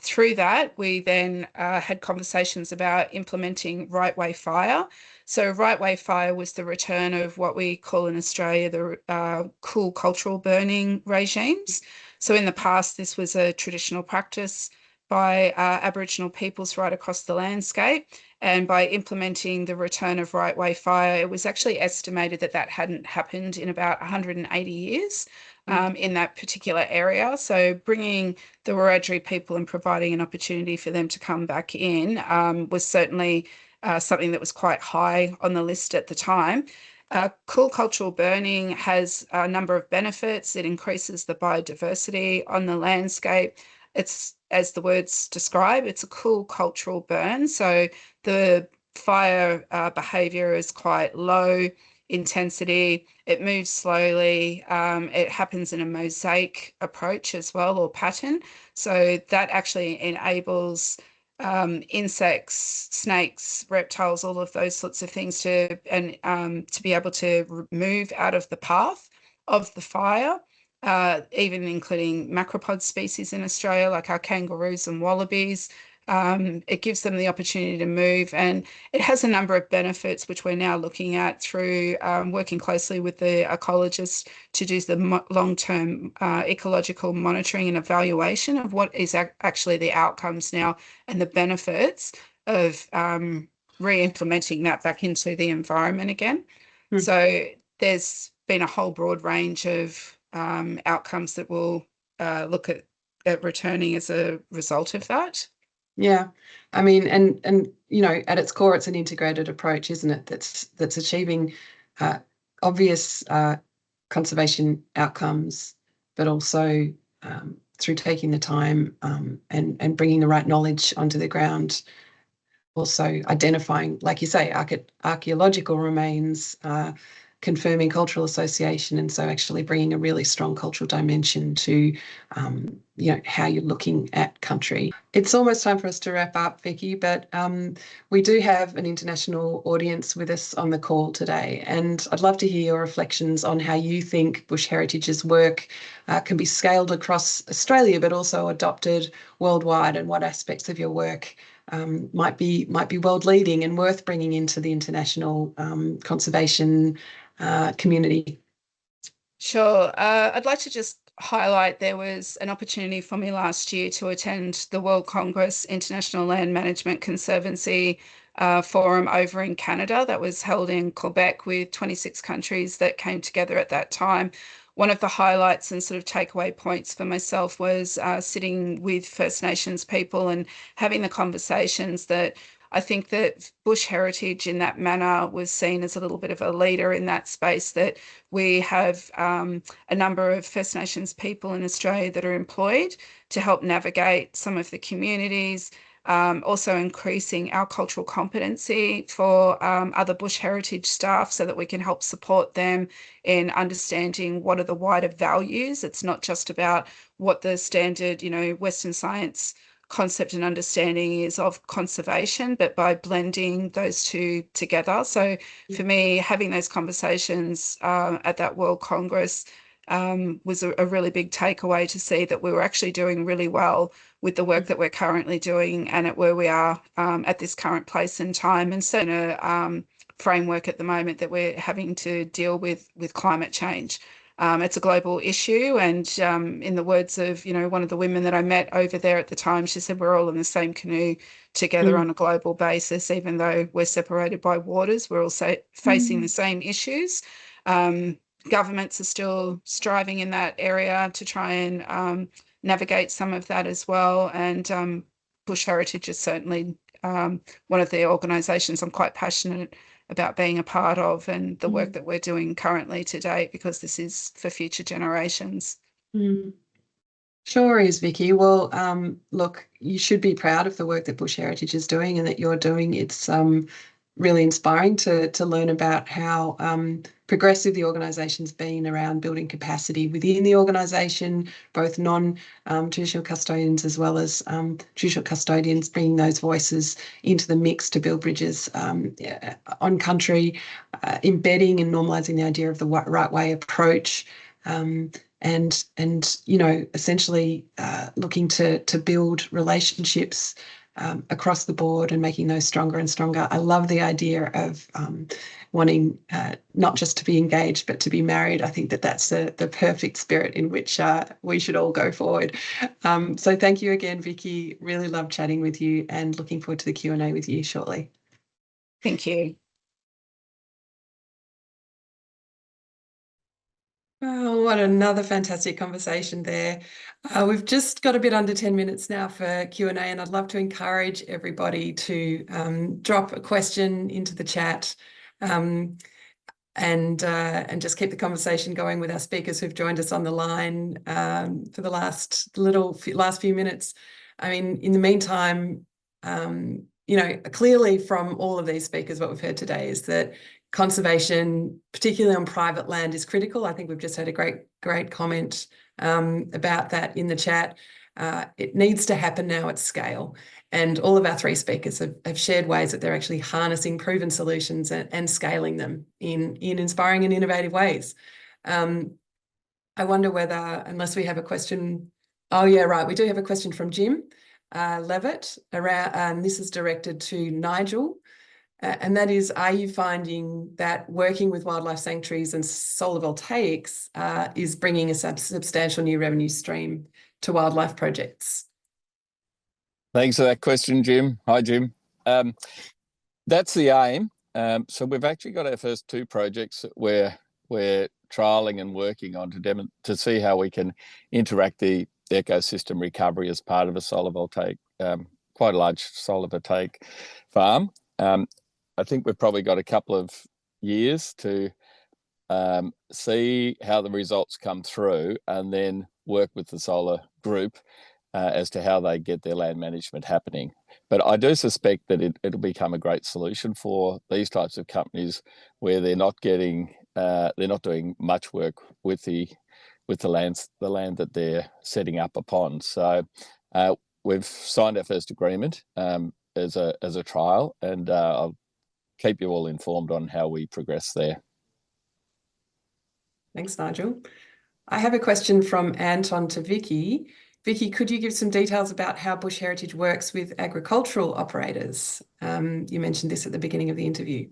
Through that, we then had conversations about implementing right way fire. So right way fire was the return of what we call in Australia the cool cultural burning regimes. So in the past, this was a traditional practice by Aboriginal peoples right across the landscape. And by implementing the return of right way fire, it was actually estimated that that hadn't happened in about 180 years in that particular area. So bringing the Wiradjuri people and providing an opportunity for them to come back in was certainly something that was quite high on the list at the time. Cool cultural burning has a number of benefits. It increases the biodiversity on the landscape. It's, as the words describe, it's a cool cultural burn. So the fire behavior is quite low intensity. It moves slowly. It happens in a mosaic approach as well, or pattern. So that actually enables insects, snakes, reptiles, all of those sorts of things to be able to move out of the path of the fire. Even including macropod species in Australia, like our kangaroos and wallabies. It gives them the opportunity to move, and it has a number of benefits, which we're now looking at through working closely with the ecologists to do the long-term ecological monitoring and evaluation of what is actually the outcomes now and the benefits of re-implementing that back into the environment again. So there's been a whole broad range of outcomes that we'll look at returning as a result of that. Yeah, I mean, and at its core, it's an integrated approach, isn't it? That's achieving obvious conservation outcomes, but also through taking the time and bringing the right knowledge onto the ground. Also identifying, like you say, archaeological remains, confirming cultural association, and so actually bringing a really strong cultural dimension to how you're looking at country. It's almost time for us to wrap up, Vicky, but we do have an international audience with us on the call today, and I'd love to hear your reflections on how you think Bush Heritage's work can be scaled across Australia but also adopted worldwide, and what aspects of your work might be world leading and worth bringing into the international conservation community. Sure. I'd like to just highlight there was an opportunity for me last year to attend the World Congress International Land Management Conservancy Forum over in Canada that was held in Quebec with 26 countries that came together at that time. One of the highlights and sort of takeaway points for myself was sitting with First Nations people and having the conversations that I think that Bush Heritage in that manner was seen as a little bit of a leader in that space, that we have a number of First Nations people in Australia that are employed to help navigate some of the communities, also increasing our cultural competency for other bush heritage staff so that we can help support them in understanding what are the wider values. It's not just about what the standard, Western science concept and understanding is of conservation, but by blending those two together. So for me, having those conversations at that World Congress was a really big takeaway to see that we were actually doing really well with the work that we're currently doing and at where we are at this current place and time. And so in a framework at the moment that we're having to deal with climate change. It's a global issue, and in the words of one of the women that I met over there at the time, she said we're all in the same canoe together on a global basis, even though we're separated by waters. We're also facing the same issues. Governments are still striving in that area to try and navigate some of that as well. And Bush Heritage is certainly one of the organisations I'm quite passionate about being a part of, and the work that we're doing currently to date, because this is for future generations. Sure is, Vicky. Well, look, you should be proud of the work that Bush Heritage is doing and that you're doing. It's really inspiring to learn about how progressive the organisation's been around building capacity within the organisation, both non-traditional custodians as well as traditional custodians, bringing those voices into the mix to build bridges on country, embedding and normalising the idea of the right way approach, and essentially looking to build relationships across the board and making those stronger and stronger. I love the idea of wanting not just to be engaged, but to be married. I think that that's the perfect spirit in which we should all go forward. So thank you again, Vicky. Really loved chatting with you and looking forward to the Q&A with you shortly. Thank you. Oh, what another fantastic conversation there. We've just got a bit under 10 minutes now for Q&A, and I'd love to encourage everybody to drop a question into the chat and just keep the conversation going with our speakers who've joined us on the line for the last few minutes. I mean, in the meantime, clearly from all of these speakers, what we've heard today is that conservation, particularly on private land, is critical. I think we've just had a great comment about that in the chat. It needs to happen now at scale. And all of our three speakers have shared ways that they're actually harnessing proven solutions and scaling them in inspiring and innovative ways. I wonder whether, unless we have a question, oh yeah, right, we do have a question from Jim Levitt around, this is directed to Nigel. And that is, are you finding that working with wildlife sanctuaries and solar voltaics is bringing a substantial new revenue stream to wildlife projects? Thanks for that question, Jim. Hi, Jim. That's the aim. So we've actually got our first two projects that we're trialling and working on to see how we can interact the ecosystem recovery as part of a solar voltaic, quite a large solar voltaic farm. I think we've probably got a couple of years to see how the results come through and then work with the solar group as to how they get their land management happening. But I do suspect that it'll become a great solution for these types of companies where they're not doing much work with the land that they're setting up upon. So we've signed our first agreement as a trial, and I'll keep you all informed on how we progress there. Thanks, Nigel. I have a question from Anton to Vicky. Vicky, could you give some details about how Bush Heritage works with agricultural operators? You mentioned this at the beginning of the interview.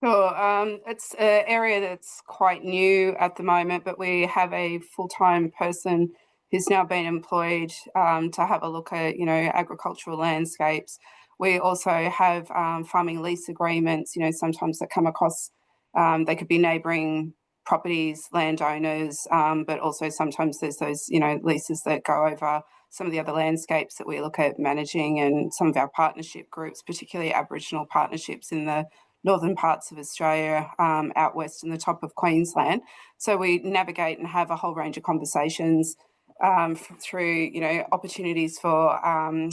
Sure. It's an area that's quite new at the moment, but we have a full-time person who's now been employed to have a look at, agricultural landscapes. We also have farming lease agreements, sometimes that come across, they could be neighbouring properties, landowners, but also sometimes there's those, leases that go over some of the other landscapes that we look at managing, and some of our partnership groups, particularly Aboriginal partnerships in the northern parts of Australia, out west in the top of Queensland. So we navigate and have a whole range of conversations through, opportunities for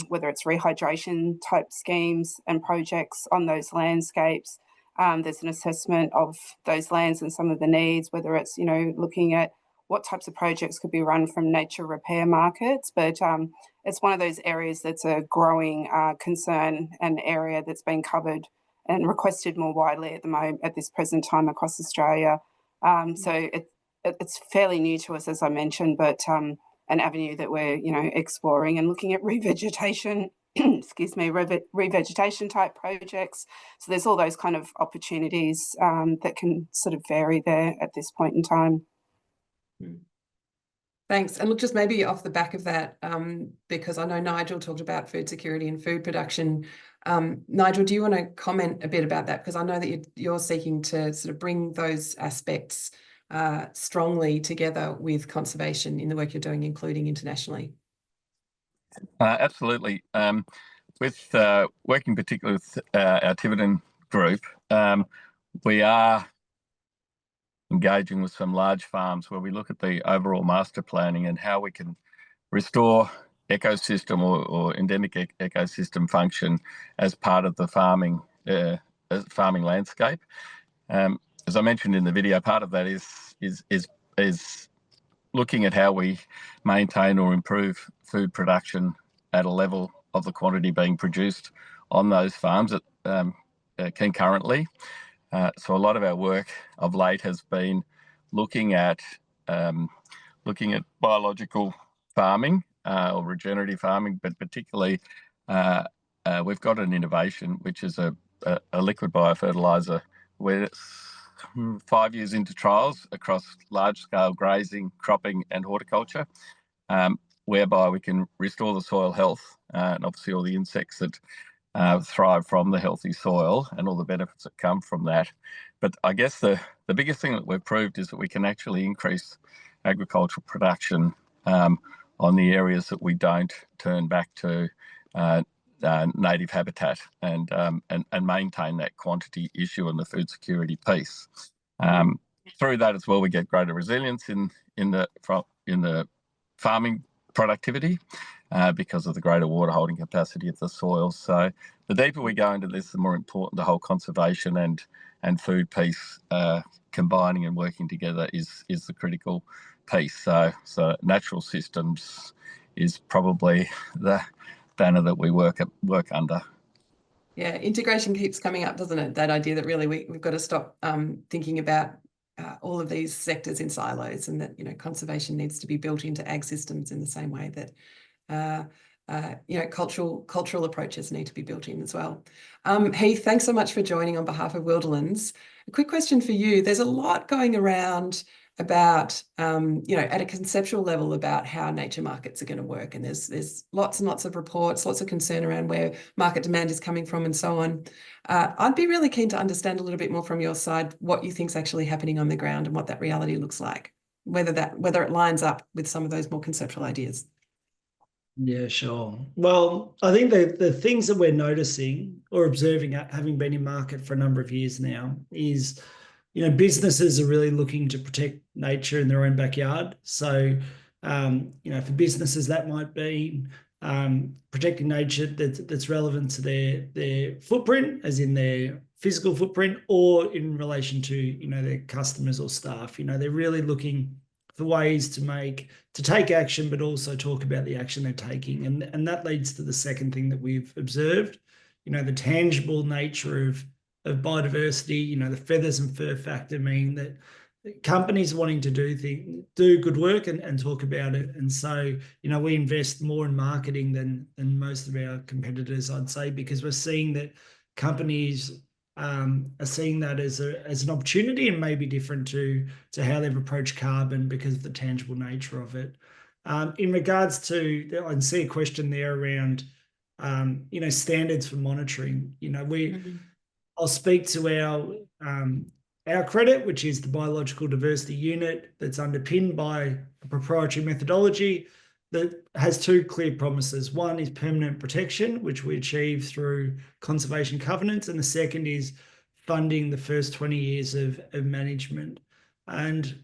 whether it's rehydration type schemes and projects on those landscapes. There's an assessment of those lands and some of the needs, whether it's, looking at what types of projects could be run from nature repair markets. But it's one of those areas that's a growing concern and area that's been covered and requested more widely at this present time across Australia. So it's fairly new to us, as I mentioned, but an avenue that we're, exploring and looking at revegetation, excuse me, revegetation type projects. So there's all those kind of opportunities that can sort of vary there at this point in time. Thanks. And look, just maybe off the back of that, because I know Nigel talked about food security and food production. Nigel, do you want to comment a bit about that? Because I know that you're seeking to sort of bring those aspects strongly together with conservation in the work you're doing, including internationally. Absolutely. With working particularly with our Tiverton group, we are engaging with some large farms where we look at the overall master planning and how we can restore ecosystem or endemic ecosystem function as part of the farming landscape. As I mentioned in the video, part of that is looking at how we maintain or improve food production at a level of the quantity being produced on those farms concurrently. So a lot of our work of late has been looking at biological farming or regenerative farming, but particularly we've got an innovation which is a liquid biofertilizer where it's 5 years into trials across large-scale grazing, cropping and horticulture, whereby we can restore the soil health and obviously all the insects that thrive from the healthy soil and all the benefits that come from that. But I guess the biggest thing that we've proved is that we can actually increase agricultural production on the areas that we don't turn back to native habitat and maintain that quantity issue and the food security piece. Through that as well, we get greater resilience in the farming productivity because of the greater water holding capacity of the soil. So the deeper we go into this, the more important the whole conservation and food piece combining and working together is the critical piece. So natural systems is probably the banner that we work under. Yeah, integration keeps coming up, doesn't it? That idea that really we've got to stop thinking about all of these sectors in silos, and that conservation needs to be built into ag systems in the same way that cultural approaches need to be built in as well. Heath, thanks so much for joining on behalf of Wilderlands. A quick question for you. There's a lot going around about, at a conceptual level about how nature markets are going to work. And there's lots and lots of reports, lots of concern around where market demand is coming from and so on. I'd be really keen to understand a little bit more from your side what you think is actually happening on the ground and what that reality looks like, whether it lines up with some of those more conceptual ideas. Yeah, sure. Well, I think the things that we're noticing or observing, having been in market for a number of years now, is businesses are really looking to protect nature in their own backyard. So, for businesses, that might be protecting nature that's relevant to their footprint, as in their physical footprint, or in relation to, their customers or staff. They're really looking for ways to take action, but also talk about the action they're taking. And that leads to the second thing that we've observed, the tangible nature of biodiversity, the feathers and fur factor mean that companies wanting to do good work and talk about it. And so, we invest more in marketing than most of our competitors, I'd say, because we're seeing that companies are seeing that as an opportunity and maybe different to how they've approached carbon because of the tangible nature of it. In regards to, I see a question there around, standards for monitoring. I'll speak to our credit, which is the biological diversity unit that's underpinned by a proprietary methodology that has two clear promises. One is permanent protection, which we achieve through conservation covenants, and the second is funding the first 20 years of management. And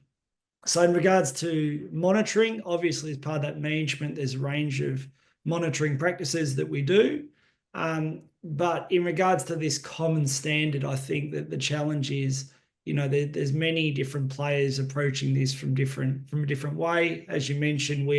So in regards to monitoring, obviously as part of that management, there's a range of monitoring practices that we do. But in regards to this common standard, I think that the challenge is, there's many different players approaching this from a different way. As you mentioned,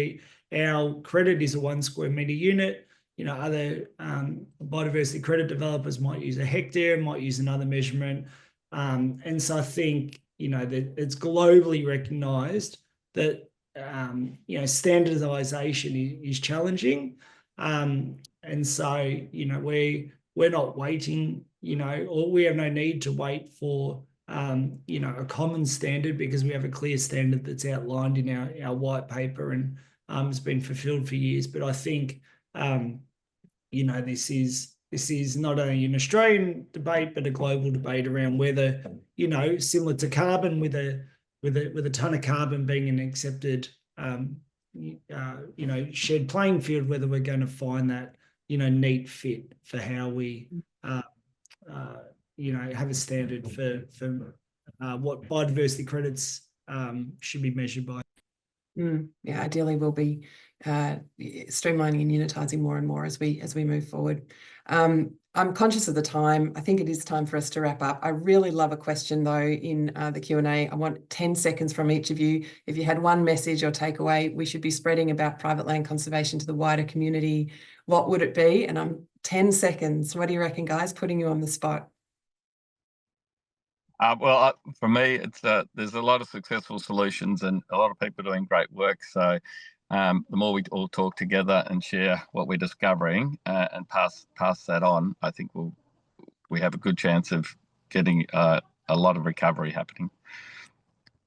our credit is a 1 square meter unit. Other biodiversity credit developers might use a hectare, might use another measurement. And so I think, that it's globally recognised that, standardisation is challenging. And so, we're not waiting, or we have no need to wait for, a common standard, because we have a clear standard that's outlined in our white paper, and it's been fulfilled for years. But I think, this is not only an Australian debate, but a global debate around whether, similar to carbon, with a ton of carbon being an accepted, shared playing field, whether we're going to find that, neat fit for how we, have a standard for what biodiversity credits should be measured by. Yeah, ideally we'll be streamlining and unitising more and more as we move forward. I'm conscious of the time. I think it is time for us to wrap up. I really love a question though in the Q&A. I want 10 seconds from each of you. If you had one message or takeaway we should be spreading about private land conservation to the wider community, what would it be? And I'm 10 seconds. What do you reckon, guys? Putting you on the spot. Well, for me, it's there's a lot of successful solutions and a lot of people doing great work. So the more we all talk together and share what we're discovering and pass that on, I think we have a good chance of getting a lot of recovery happening.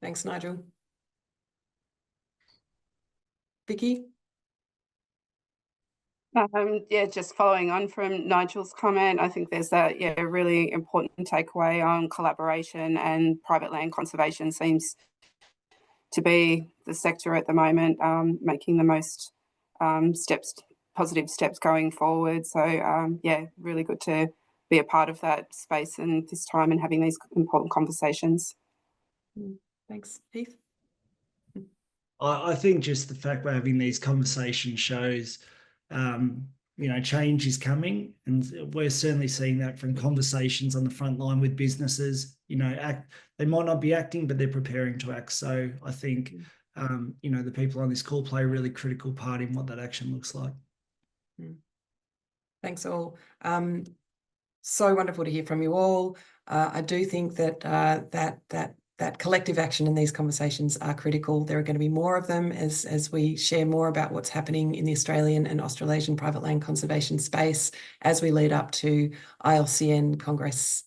Thanks, Nigel. Vicky? Yeah, just following on from Nigel's comment, I think there's a really important takeaway on collaboration, and private land conservation seems to be the sector at the moment making the most positive steps going forward. So yeah, really good to be a part of that space and this time and having these important conversations. Thanks, Heath. I think just the fact we're having these conversations shows, change is coming, and we're certainly seeing that from conversations on the front line with businesses. They might not be acting, but they're preparing to act. So I think, the people on this call play a really critical part in what that action looks like. Thanks all. So wonderful to hear from you all. I do think that that collective action in these conversations are critical. There are going to be more of them as we share more about what's happening in the Australian and Australasian private land conservation space as we lead up to ILCN Congress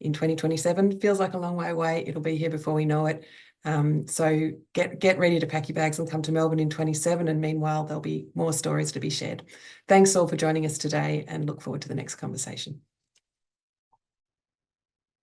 in 2027. Feels like a long way away. It'll be here before we know it. So get ready to pack your bags and come to Melbourne in 27, and meanwhile there'll be more stories to be shared. Thanks all for joining us today, and look forward to the next conversation.